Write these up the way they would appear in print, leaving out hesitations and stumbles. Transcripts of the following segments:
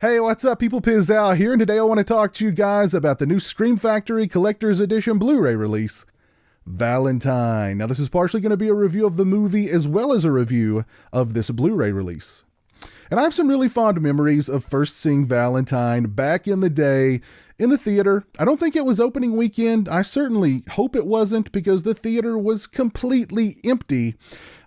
Hey, what's up, people? Pizzal here, and today I want to talk to you guys about the new Scream Factory Collector's Edition Blu-ray release, Valentine. Now, this is partially going to be a review of the movie as well as a review of this Blu-ray release. And I have some really fond memories of first seeing Valentine back in the day in the theater. I don't think it was opening weekend. I certainly hope it wasn't, because the theater was completely empty,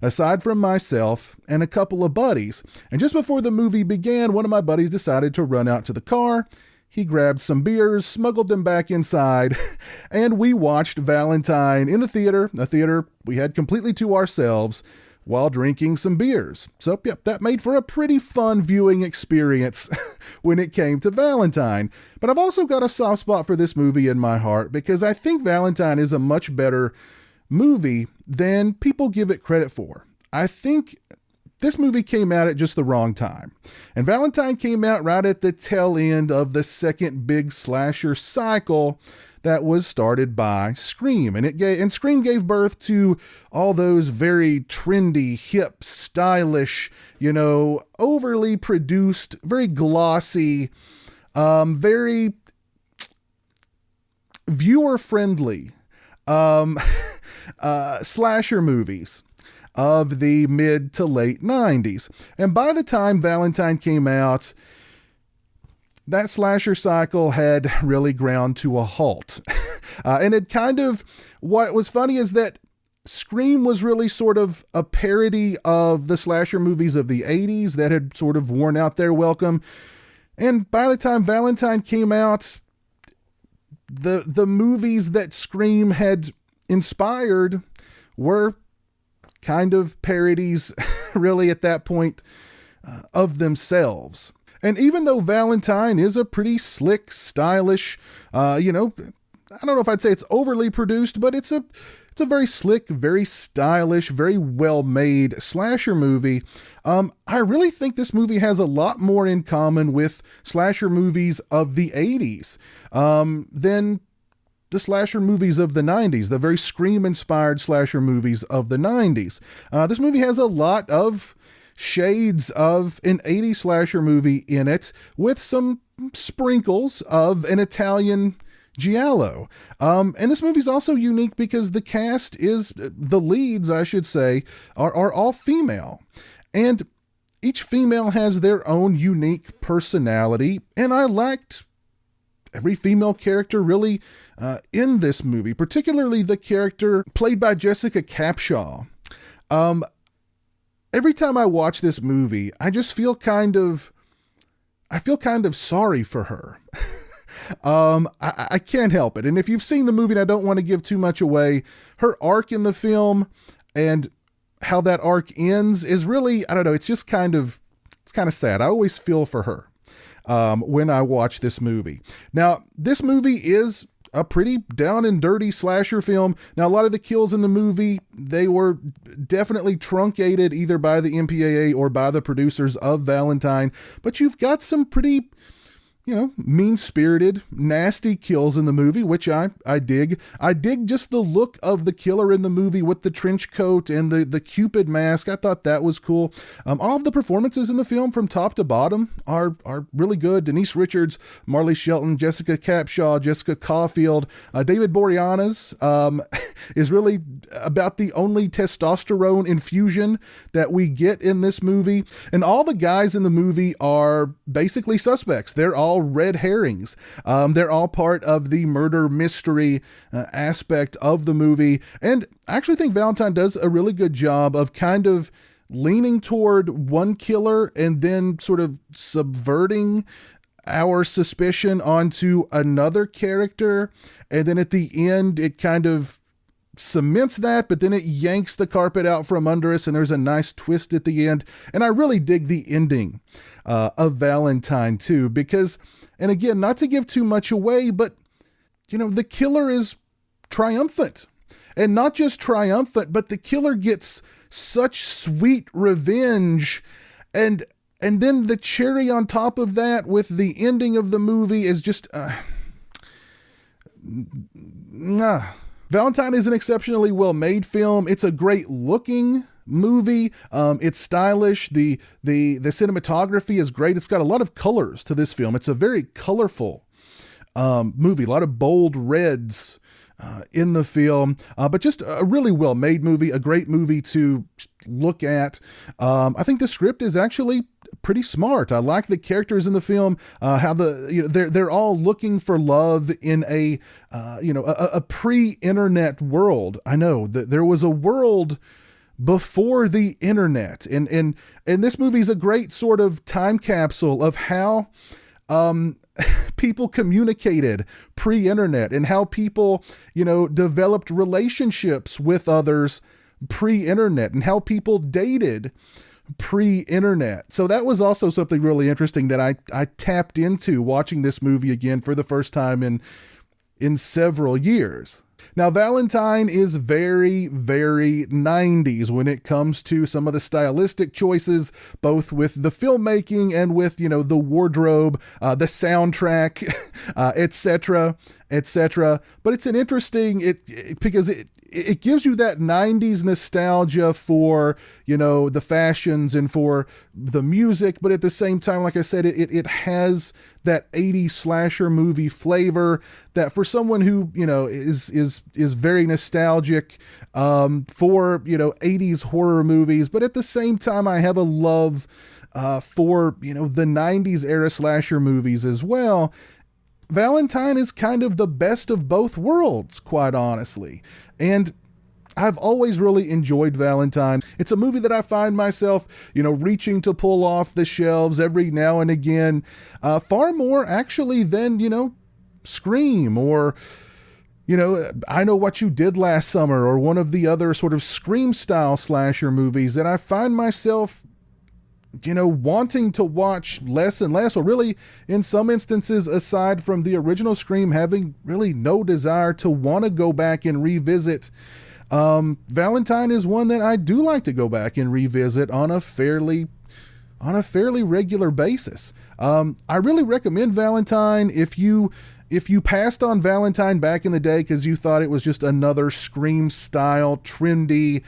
aside from myself and a couple of buddies. And just before the movie began, one of my buddies decided to run out to the car. He grabbed some beers, smuggled them back inside, and we watched Valentine in the theater, a theater we had completely to ourselves, while drinking some beers. So, yep, that made for a pretty fun viewing experience when it came to Valentine. But I've also got a soft spot for this movie in my heart, because I think Valentine is a much better movie than people give it credit for. I think this movie came out at just the wrong time. And Valentine came out right at the tail end of the second big slasher cycle that was started by Scream. And Scream gave birth to all those very trendy, hip, stylish, overly produced, very glossy, very viewer-friendly slasher movies of the mid to late 90s. And by the time Valentine came out, that slasher cycle had really ground to a halt. And what was funny is that Scream was really sort of a parody of the slasher movies of the 80s that had sort of worn out their welcome. And by the time Valentine came out, the movies that Scream had inspired were kind of parodies, really, at that point, of themselves. And even though Valentine is a pretty slick, stylish, I don't know if I'd say it's overly produced, but it's a very slick, very stylish, very well-made slasher movie. I really think this movie has a lot more in common with slasher movies of the 80s than the slasher movies of the 90s, the very Scream-inspired slasher movies of the 90s. This movie has a lot of shades of an 80s slasher movie in it, with some sprinkles of an Italian giallo. And this movie's also unique because the cast the leads, I should say, are all female. And each female has their own unique personality, and I liked every female character really in this movie, particularly the character played by Jessica Capshaw. Every time I watch this movie, I just feel kind of sorry for her. I can't help it. And if you've seen the movie, and I don't want to give too much away, her arc in the film and how that arc ends is really, I don't know, it's kind of sad. I always feel for her when I watch this movie. Now, this movie is a pretty down and dirty slasher film. Now, a lot of the kills in the movie, they were definitely truncated either by the MPAA or by the producers of Valentine, but you've got some pretty mean-spirited, nasty kills in the movie, which I dig. I dig just the look of the killer in the movie with the trench coat and the Cupid mask. I thought that was cool. All of the performances in the film from top to bottom are really good. Denise Richards, Marley Shelton, Jessica Capshaw, Jessica Caulfield, David Boreanaz is really about the only testosterone infusion that we get in this movie. And all the guys in the movie are basically suspects. They're all red herrings. They're all part of the murder mystery aspect of the movie. And I actually think Valentine does a really good job of kind of leaning toward one killer and then sort of subverting our suspicion onto another character. And then at the end, it kind of cements that, but then it yanks the carpet out from under us, and there's a nice twist at the end. And I really dig the ending of Valentine too, because, and again, not to give too much away, but the killer is triumphant. And not just triumphant, but the killer gets such sweet revenge. And then the cherry on top of that with the ending of the movie is just Valentine is an exceptionally well-made film. It's a great looking movie. It's stylish. The cinematography is great. It's got a lot of colors to this film. It's a very colorful movie. A lot of bold reds in the film, but just a really well-made movie, a great movie to look at. I think the script is actually pretty smart. I like the characters in the film, how they're all looking for love in a pre-internet world. I know that there was a world before the internet, and this movie is a great sort of time capsule of how people communicated pre-internet and how people, developed relationships with others pre-internet and how people dated pre-internet. So that was also something really interesting that I tapped into watching this movie again for the first time in several years. Now, Valentine is very, very 90s when it comes to some of the stylistic choices, both with the filmmaking and with, the wardrobe, the soundtrack, etc., etc. But it's an interesting, because it gives you that 90s nostalgia for, the fashions and for the music. But at the same time, like I said, it has that 80s slasher movie flavor that for someone who, is very nostalgic for, 80s horror movies. But at the same time, I have a love for, the 90s era slasher movies as well. Valentine is kind of the best of both worlds, quite honestly. And I've always really enjoyed Valentine. It's a movie that I find myself, reaching to pull off the shelves every now and again, far more actually than, Scream or, I Know What You Did Last Summer or one of the other sort of Scream-style slasher movies that I find myself wanting to watch less and less, or really in some instances, aside from the original Scream, having really no desire to want to go back and revisit. Valentine is one that I do like to go back and revisit on a fairly regular basis. I really recommend Valentine if you passed on Valentine back in the day because you thought it was just another Scream-style, trendy,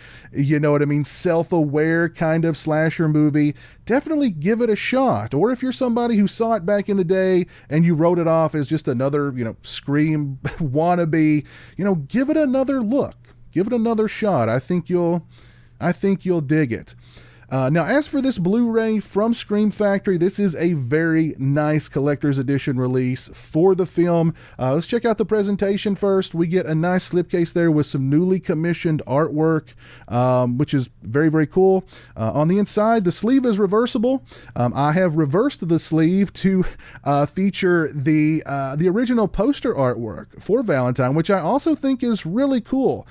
self-aware kind of slasher movie, definitely give it a shot. Or if you're somebody who saw it back in the day and you wrote it off as just another, Scream wannabe, give it another look. Give it another shot. I think you'll dig it. Now, as for this Blu-ray from Scream Factory, this is a very nice collector's edition release for the film. Let's check out the presentation first. We get a nice slipcase there with some newly commissioned artwork, which is very, very cool. On the inside, the sleeve is reversible. I have reversed the sleeve to feature the original poster artwork for Valentine, which I also think is really cool.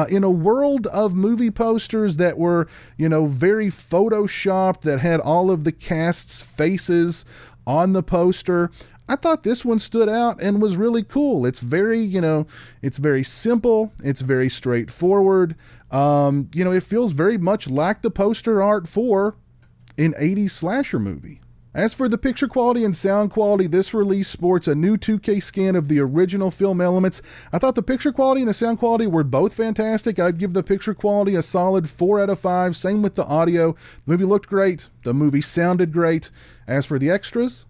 In a world of movie posters that were, very photoshopped, that had all of the cast's faces on the poster, I thought this one stood out and was really cool. It's very, it's very simple. It's very straightforward. It feels very much like the poster art for an 80s slasher movie. As for the picture quality and sound quality, this release sports a new 2K scan of the original film elements. I thought the picture quality and the sound quality were both fantastic. I'd give the picture quality a solid 4 out of 5. Same with the audio. The movie looked great. The movie sounded great. As for the extras,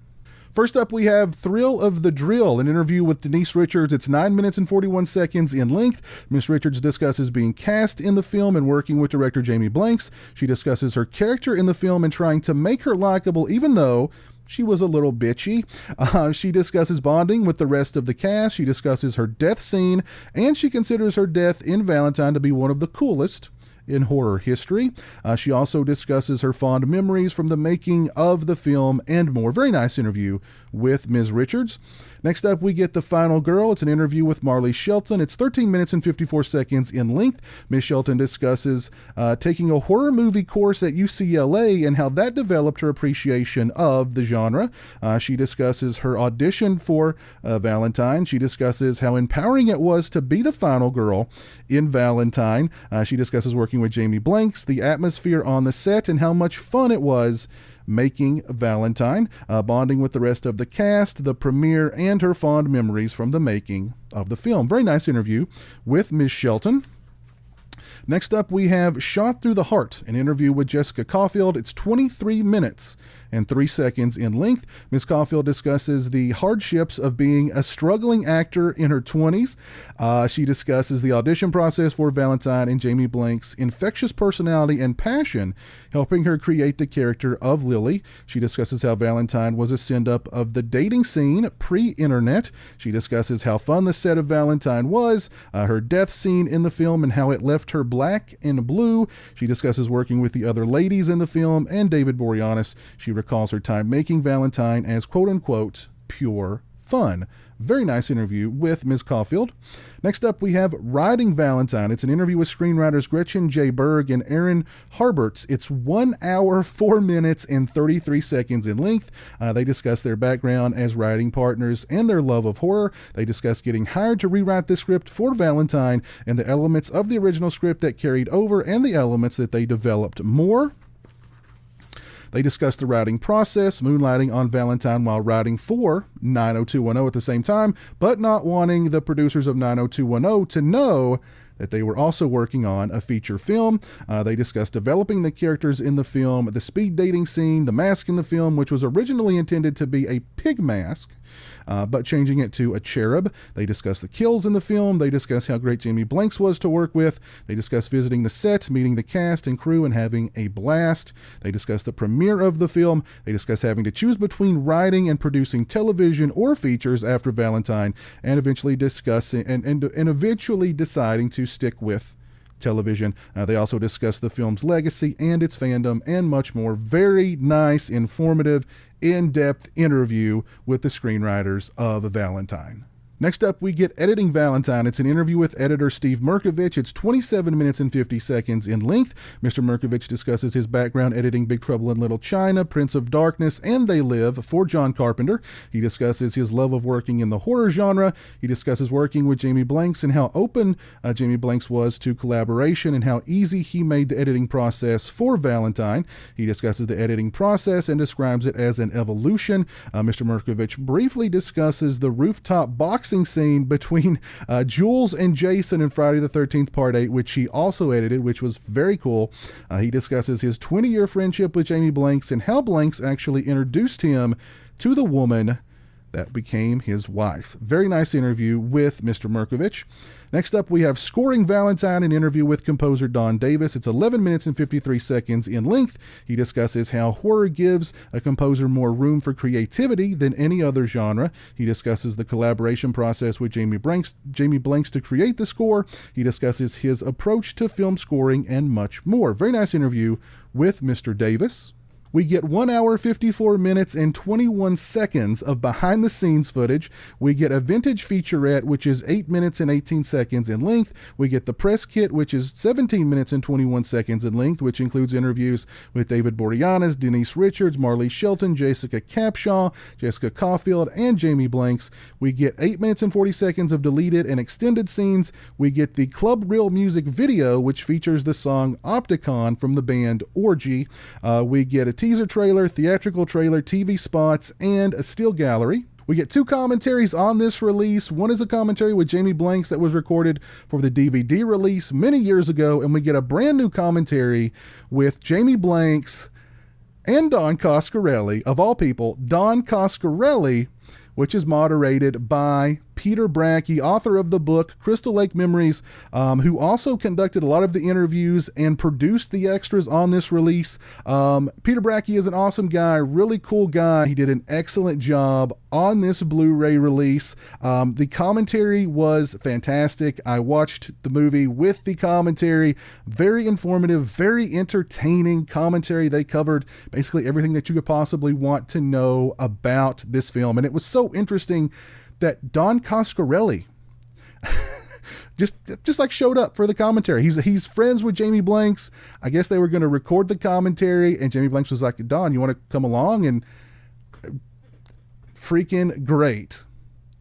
first up, we have Thrill of the Drill, an interview with Denise Richards. It's 9 minutes and 41 seconds in length. Miss Richards discusses being cast in the film and working with director Jamie Blanks. She discusses her character in the film and trying to make her likable, even though she was a little bitchy. She discusses bonding with the rest of the cast. She discusses her death scene, and she considers her death in Valentine to be one of the coolest in horror history. She also discusses her fond memories from the making of the film and more. Very nice interview with Ms. Richards. Next up, we get The Final Girl. It's an interview with Marley Shelton. It's 13 minutes and 54 seconds in length. Ms. Shelton discusses taking a horror movie course at UCLA and how that developed her appreciation of the genre. She discusses her audition for Valentine. She discusses how empowering it was to be the final girl in Valentine. She discusses working with Jamie Blanks, the atmosphere on the set, and how much fun it was making Valentine, bonding with the rest of the cast, the premiere, and her fond memories from the making of the film. Very nice interview with Ms. Shelton. Next up, we have Shot Through the Heart, an interview with Jessica Caulfield. It's 23 minutes and 3 seconds in length. Ms. Caulfield discusses the hardships of being a struggling actor in her 20s. She discusses the audition process for Valentine and Jamie Blank's infectious personality and passion, helping her create the character of Lily. She discusses how Valentine was a send-up of the dating scene pre-internet. She discusses how fun the set of Valentine was, her death scene in the film, and how it left her black and blue. She discusses working with the other ladies in the film and David Boreanaz. She recalls her time making Valentine as quote-unquote pure fun. Very nice interview with Ms. Caulfield. Next up, we have Writing Valentine. It's an interview with screenwriters Gretchen J. Berg and Aaron Harberts. It's 1 hour, 4 minutes, and 33 seconds in length. They discuss their background as writing partners and their love of horror. They discuss getting hired to rewrite the script for Valentine and the elements of the original script that carried over and the elements that they developed more. They discussed the writing process, moonlighting on Valentine while writing for 90210 at the same time, but not wanting the producers of 90210 to know that they were also working on a feature film. They discussed developing the characters in the film, the speed dating scene, the mask in the film, which was originally intended to be a pig mask, but changing it to a cherub. They discussed the kills in the film. They discussed how great Jamie Blanks was to work with. They discussed visiting the set, meeting the cast and crew, and having a blast. They discussed the premiere of the film. They discussed having to choose between writing and producing television or features after Valentine, and eventually discussing and eventually deciding to stick with television. They also discussed the film's legacy and its fandom and much more. Very nice, informative, in-depth interview with the screenwriters of Valentine. Next up, we get Editing Valentine. It's an interview with editor Steve Merkovich. It's 27 minutes and 50 seconds in length. Mr. Merkovich discusses his background editing Big Trouble in Little China, Prince of Darkness, and They Live for John Carpenter. He discusses his love of working in the horror genre. He discusses working with Jamie Blanks and how open Jamie Blanks was to collaboration and how easy he made the editing process for Valentine. He discusses the editing process and describes it as an evolution. Mr. Merkovich briefly discusses the rooftop boxing scene between Jules and Jason in Friday the 13th Part 8, which he also edited, which was very cool. He discusses his 20-year friendship with Jamie Blanks and how Blanks actually introduced him to the woman that became his wife. Very nice interview with Mr. Merkovich. Next up, we have Scoring Valentine, an interview with composer Don Davis. It's 11 minutes and 53 seconds in length. He discusses how horror gives a composer more room for creativity than any other genre. He discusses the collaboration process with Jamie Blanks to create the score. He discusses his approach to film scoring and much more. Very nice interview with Mr. Davis. We get 1 hour, 54 minutes, and 21 seconds of behind-the-scenes footage. We get a vintage featurette, which is 8 minutes and 18 seconds in length. We get the press kit, which is 17 minutes and 21 seconds in length, which includes interviews with David Boreanaz, Denise Richards, Marley Shelton, Jessica Capshaw, Jessica Caulfield, and Jamie Blanks. We get 8 minutes and 40 seconds of deleted and extended scenes. We get the Club Reel music video, which features the song Opticon from the band Orgy. We get a teaser trailer, theatrical trailer, TV spots, and a still gallery. We get 2 commentaries on this release. One is a commentary with Jamie Blanks that was recorded for the DVD release many years ago, and we get a brand new commentary with Jamie Blanks and Don Coscarelli, of all people, Don Coscarelli, which is moderated by Peter Bracke, author of the book Crystal Lake Memories, who also conducted a lot of the interviews and produced the extras on this release. Peter Bracke is an awesome guy, really cool guy. He did an excellent job on this Blu-ray release. The commentary was fantastic. I watched the movie with the commentary. Very informative, very entertaining commentary. They covered basically everything that you could possibly want to know about this film. And it was so interesting that Don Coscarelli just like showed up for the commentary. He's friends with Jamie Blanks. I guess they were going to record the commentary, and Jamie Blanks was like, Don, you want to come along? And freaking great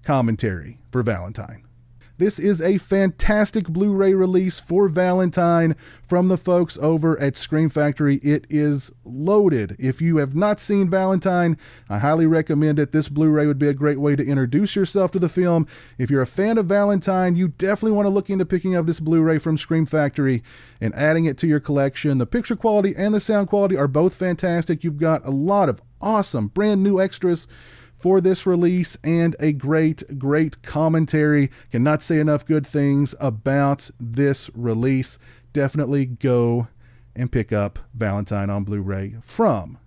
commentary for Valentine. This is a fantastic Blu-ray release for Valentine from the folks over at Scream Factory. It is loaded. If you have not seen Valentine, I highly recommend it. This Blu-ray would be a great way to introduce yourself to the film. If you're a fan of Valentine, you definitely want to look into picking up this Blu-ray from Scream Factory and adding it to your collection. The picture quality and the sound quality are both fantastic. You've got a lot of awesome brand new extras for this release and a great commentary. Cannot say enough good things about this release. Definitely go and pick up Valentine on Blu-ray from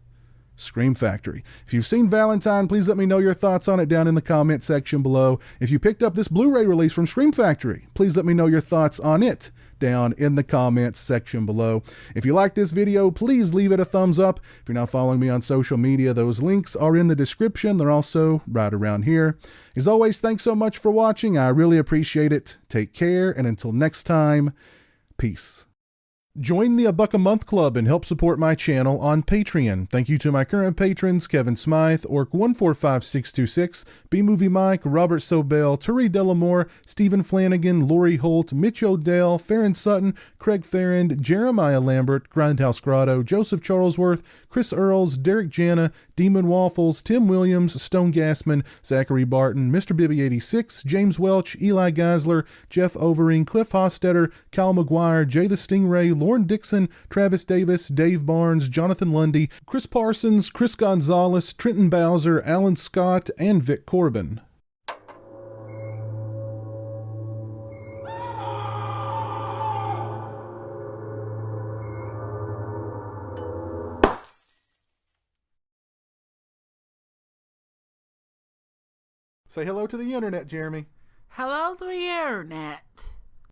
Scream Factory. If you've seen Valentine, please let me know your thoughts on it down in the comment section below. If you picked up this Blu-ray release from Scream Factory, please let me know your thoughts on it down in the comments section below. If you like this video, please leave it a thumbs up. If you're not following me on social media, those links are in the description. They're also right around here. As always, thanks so much for watching. I really appreciate it. Take care, and until next time, peace. Join the $1 a Month Club and help support my channel on Patreon. Thank you to my current patrons, Kevin Smythe, Orc145626, B-Movie Mike, Robert Sobel, Turi Delamore, Stephen Flanagan, Lori Holt, Mitch Odell, Farron Sutton, Craig Farrand, Jeremiah Lambert, Grindhouse Grotto, Joseph Charlesworth, Chris Earls, Derek Jana, Demon Waffles, Tim Williams, Stone Gassman, Zachary Barton, Mr. Bibby86, James Welch, Eli Geisler, Jeff Overing, Cliff Hostetter, Kyle McGuire, Jay the Stingray, Lauren Dixon, Travis Davis, Dave Barnes, Jonathan Lundy, Chris Parsons, Chris Gonzalez, Trenton Bowser, Alan Scott, and Vic Corbin. Say hello to the internet, Jeremy. Hello to the internet.